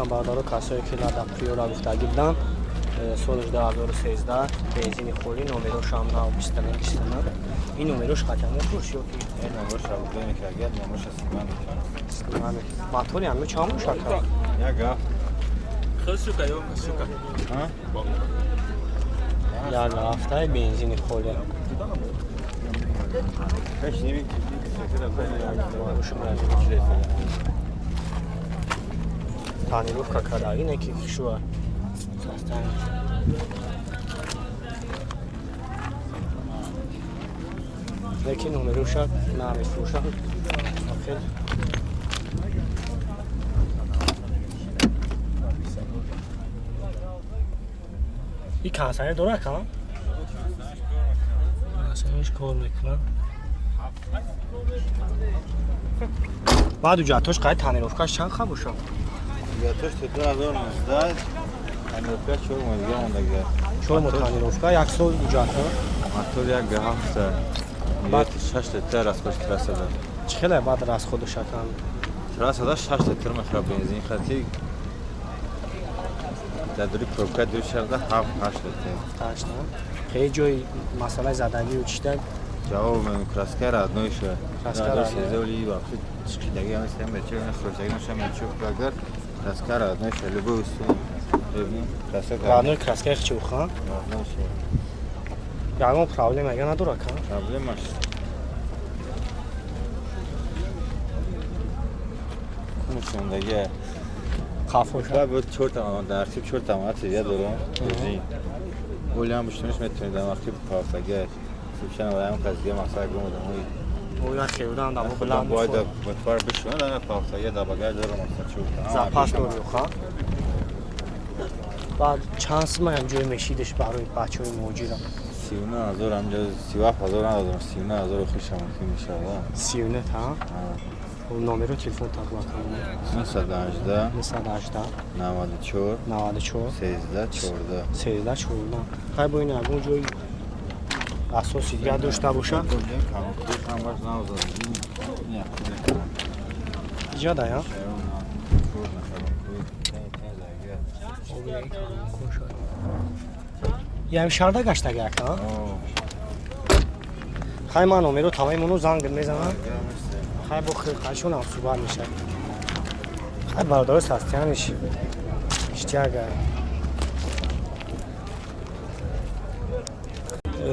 نبردارو کسایی که لده پریورا گفتگی بودن سالش 2013 بنزین خوری نومروش هم نو 29 این نومروش خطمه خوش شد این نومروش رو بودن که اگر نومروش سلیمان ماتوری همه چامون شکر یک هفت خیلی سوکا یا سوکا یک هفته بنزین خوری کش نمی Tonirovka kadar yine ki şu var. Lekin numeruşa namifruşa. Bakın. Bir kansayı doğru kan. Kansayış kol mekan. بعد جاتوش قاعد تانیروفکاش چند خبوشم جاتوش تو 2019 تانیروفکا چور مدیگه موندگه چور تانیروفکا یک سال جاتو موتور یک به هفته بعد 6 لیتر از خوش کراسه داد چخیله بعد از خودش کن کراسه داد 6 لیتر مخرب بنزین خاطی در دوری پروبکا دو شرده 7 8 لیتر 8 خیلی جای مسئله زدگی و چیده جواب من کراسکر از نویشه کراسکر زولی واقعی چیدگی همه سیم بچه و خورشگی نشم میچوب اگر کراسکر از نویشه لبه استون ببینیم کراسکر رانو کراسکر چی بخوام نویشه یکم پرابلم اگه نداره کن پرابلمش کنشوندگی خافوش بود 4 تومن در سیب 4 تومن یه دورم بنزین ولی هم بشتونش میتونید در وقتی پافتگی سیبشن و هم قضیه مسئله گمودم اونا خیودن دم بلند باید متوار بشون در پافتگی در بگیر دارم مسئله زپاس دوری خواه بعد چانس من جای مشیدش برای بچه های موجودم 39,000 همجا 37,000 ندادم 39,000 خوشم ممکن میشه 39 تا و نمره تلفن تقوا کنم 918 918 94 94 13 14 13 14 خیلی با این اگه جایی اساسی دیگه داشته باشن اینجا ده یا؟ یه هم شرده گشته گرد ها؟ خیلی من نمره تمام منو زنگ میزنم خیلی با خیلشون هم صبح میشه خیلی بردار سستیانش اشتیاق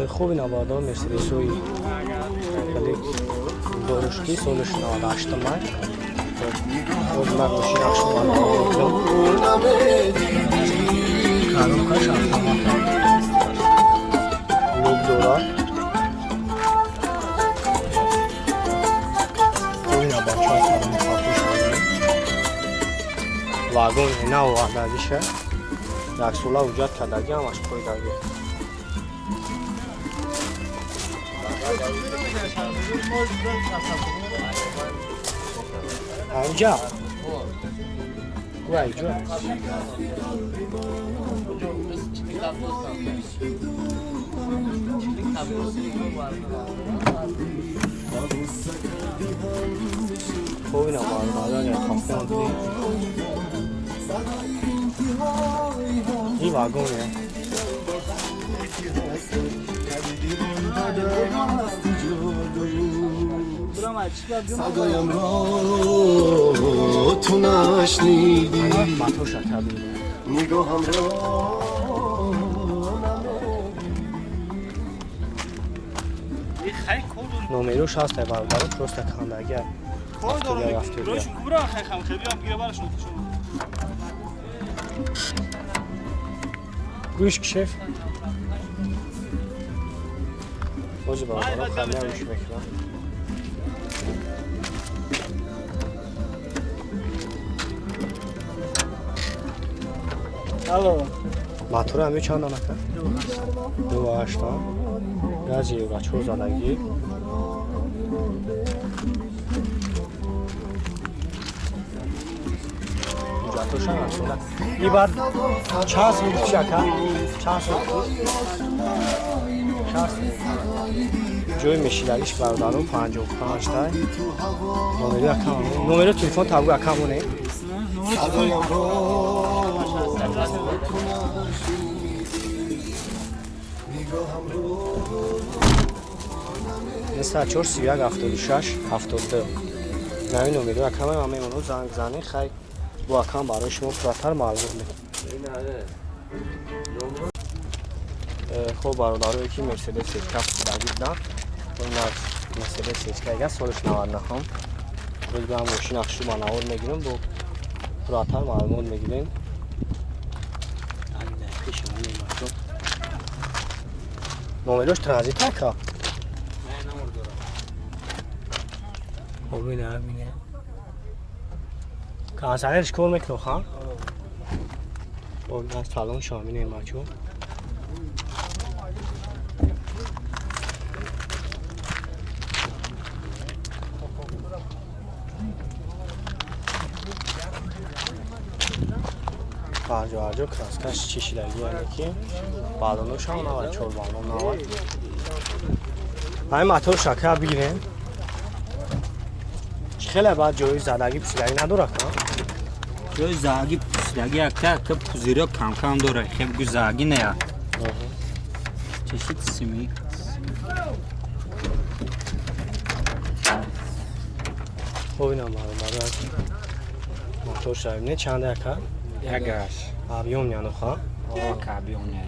خوب این آبادار مرسیدسوی خیلی دورشکی سالش 98 مای خود من ماشین اخشمان آوردم کارم کاش افتامه لوب دورا خوب این آباد چای کارم خواهوش آمده واگون اینه و وحدادیشه یک سوله وجود کدگی همش پای دارگی اینجا وای جو خوب اینا باید خواستم دیم این واگونه صدایم را تو نشنیدی نگاهم را نومروش هست برادر پروست کاندگی افتوریای افتوریا گوش کشف باشه برادر خیلی هم گوش میکنم الو ماتور همه چند دانه کرد؟ 2.8 گازی و چور زدگی جاتوشن هستند این بار چند سال پیش کرد؟ چند سال جوی میشیدگیش برادرم 55 تا نمره اکامونه نمره تلفن تابو اکامونه صدایم رو تو نشنیدی نگاهم رو مثل 4 31 76 72 نوین امیدو اکم هم میمونو زنگ زنی خیلی با اکم برای شما فراتر معلومات میدم. خب برادر یکی مرسدس کف دادم اون از مرسدس که سالش 99 هم روز به هم ماشین اخشو منور میگیرم با فراتر معلومات میگیریم. نومروش ترانزیت نکا خوبی نمیگه کانسالش کول میکنه خان خب از سالن شامینه ماچو Harcı kaç çeşitler yani ki balonu şu an var çor balonu var. Hayır motor şaka bigirem. خیلی بعد جوی زدگی پسیدگی نداره که؟ جوی زدگی پسیدگی که پوزیرا کم کم داره خیلی گو زدگی نه چشید سیمی خوب اینم برای موتور شایبینه چنده که؟ یکش آبیون یعنی خواه؟ کابیونه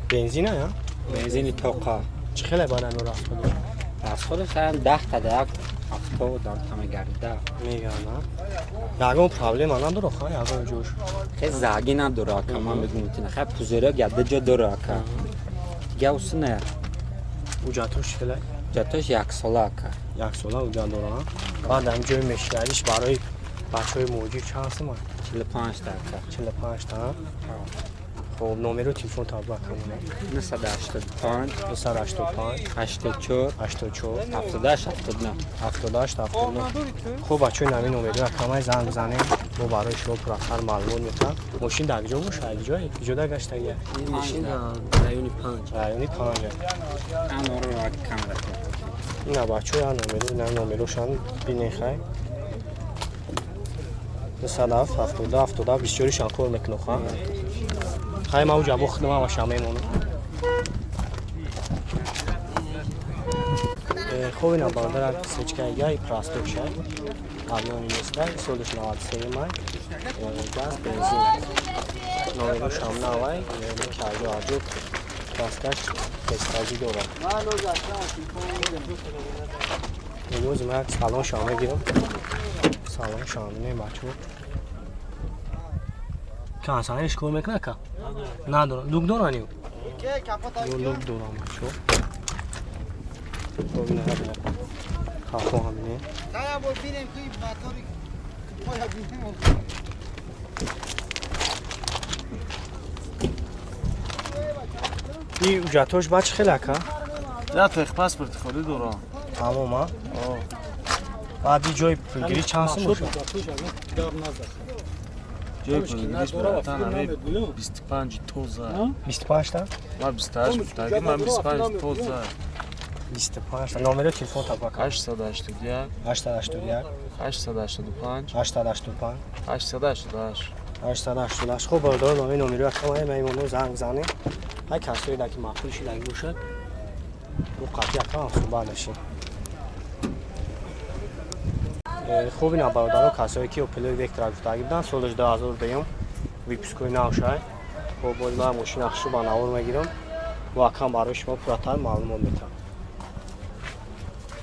بنزینه یا؟ بنزینی توقع چه خیلی بعد اینو رفت کنیم؟ از خودش هم 10 تا دیگ افتو دار تمه گرده میگم نه یکم پرابلم نداره خواه یکم جوش خیلی زدگی نداره که من بگم میتونه خیلی پوزیرا گرده جا داره که گوس نه او جاتوش خیلی؟ جاتوش یک ساله که یک ساله او جا داره بعد هم جوی مشکلیش برای بچه های موجی چند هستی من؟ 45 تا 45 تا خب نمره تلفن تا بکنم 985 985 84 84 78 79 78 79 خب بچه های نوین نمره کمای زنگ بزنیم ما برای شما پراتر معلومات میتونم ماشین در کجا باشه اگه جای گشته یه ماشین رایونی 5 رایونی 5 اما رو کم رفته نه بچه های نمره نمرهشان بینه خیلی 70 70 24 شان کار میکنه خواهد خیلی ما اوجا بخدم هم شامه مونو خوب اینم باردر سچکه یای پراستوک شد آبیانی نیسته سولش 93 مای گاز بنزین نویدو شام نوای کارجو آجو پراستکش پستازی دورم امروز من سالن شامه گیرم سالن شامه نه بچه کانسانش کول میکنه که؟ ندارم لوک دارانیو لوک دارم شو تو نه هر کافو همینه این جاتوش بچه خیلی که؟ نه تخ پاسپورت خودی دارم تمام ها؟ بعدی جای پولگیری چند سه میشه؟ جای پولگیریش براتن همه 25 توزه 25 تا؟ من 28 بودتگی من 25 توزه 25 تا نمره تلفن تا بکن 881 881 885 885 888 888 خب برادر نامه نمره کمای میمونو زنگ زنه های کسایی که مفهومشی لگی باشد و قطعی اکام صحبت داشتیم خوب اینا برادر کسایی که اپل وکتر گفتگی بودن سالش 2000 دیم ویپسکوی نوشای خب باید من ماشین اخشو با نور میگیرم و اکام برای شما پراتر معلومات میتونم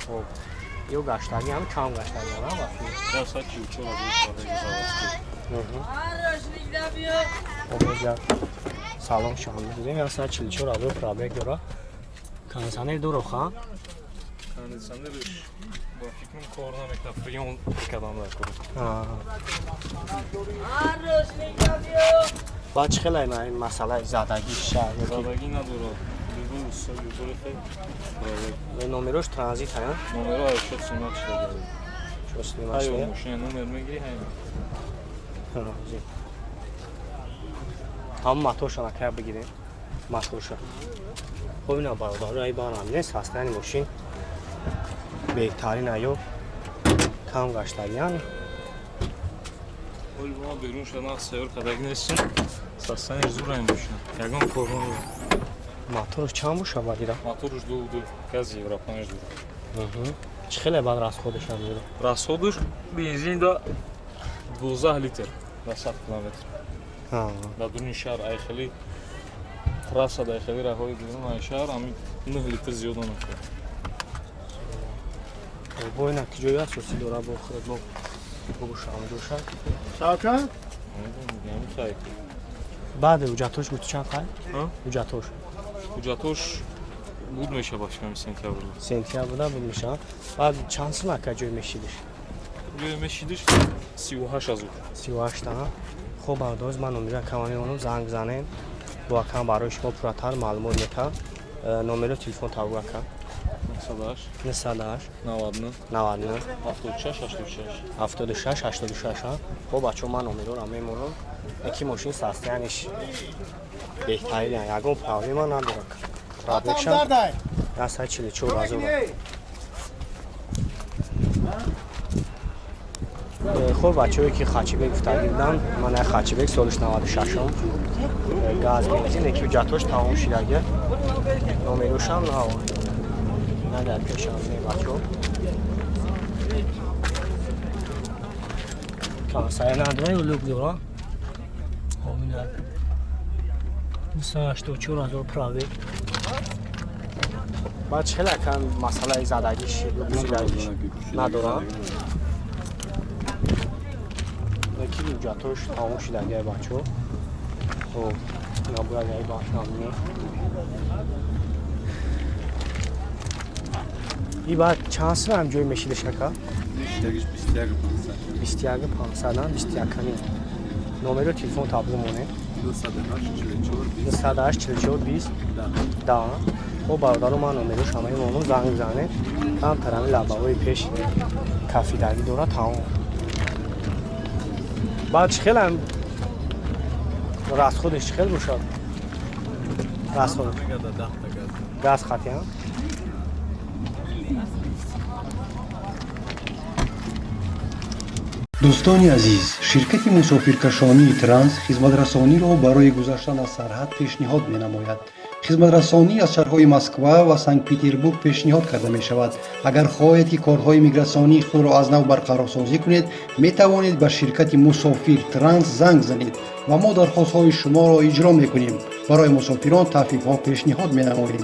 خب یو گشتگی هم کم گشتگی هم وقتی ساعت 44 خب سلام شما می‌دیم یا ساعت 44 رو پرابک داره کانسانه دو خواهم کاندیسیونرش با فکرم کار نمیکنه فریون کدام نکنه باچ خیلی من این مسئله زدگی شهر زدگی نداره بیرون سوی برای نمرش ترانزیت هست نمره های شد سیمت شده داره شو سلیمش های میگه ماشین نمر میگیری های هم ماتوشان اکر بگیریم ماتوشان خب اینا برادر ای بان هم نیست هستن این ماشین بهترین ایو کم گشتگیان Оли ма берун шана сайёр кадаг нестин. Састани зурайм бошна. Ягон корон. Мотор чанд боша бадира? Моторуш 2 газ евро 5 евро. Чӣ хеле бад расходаш ам меро? Расходуш бензин да 12 литр на 100 километр. Ҳа. Да дуни шаҳр айхали трасса да айхали раҳои берун ай шаҳр ами 9 литр зиёда мешавад. Бо ина ки ҷои асосӣ дора бо хӯрад бо бошам доша. Шавкат? Ами кай. Баъд уҷатош буту чанд қай? Ҳа? Уҷатош. Уҷатош буд меша башкам сентябр. Сентябрда буд меша. Баъд чанд сумака ҷой мешидиш? Ҷой мешидиш 38 азу. 38 та. Хуб бардоз ман номера камани онам занг занем. Бо акам барои шумо пурратар маълумот метавам. Номери телефон тавгака. 98 98 99 99 76 86. 76 86. Хуб бачо ман номероро мемонам. Яки машин состояниш беҳтарин, ягон проблема надорад. Пробегшам 144 азова. Хуб бачаҳое ки Хачибек гуфтагӣ буданд, ман як Хачибек солиш 96-ум газ бензин яки уҷатош тамом шидагӣ. Номерушам нав. Надар пешам не бачо. Кансай надорад улук дора. Ҳомила 284 азор пробег. Баъд хеле кам масъалаи задагиш гузидагиш надорам. Яки уҷатош тамом шидагӣ бачо. Хуб, ина бояд як бахшамне. И баъд чанд сум ҳам ҷой мешидиш ака? 21 500 21 номери телефон табло монем 208 44 20 да. Хуб бародару ман номери шамаи монум занг зане. Там тарами лабавои пеш кафидагӣ дора тамом. Баъд чӣ хелам расходиш чӣ хел бошад? Расход газ хатиам? дӯстони азиз, ширкати мусофиркашонии транс хизматрасониро барои гузаштан аз сарҳад пешниҳод менамояд. хизматрасонӣ аз шаҳрҳои Москва ва Санкт-Петербург пешниҳод карда мешавад. агар хоҳед ки корҳои миграсионии худро аз нав барқарорсозӣ кунед, метавонед ба ширкати мусофир транс занг занед ва мо дархостҳои шуморо иҷро мекунем. барои мусофирон таъфифҳо пешниҳод менамоем.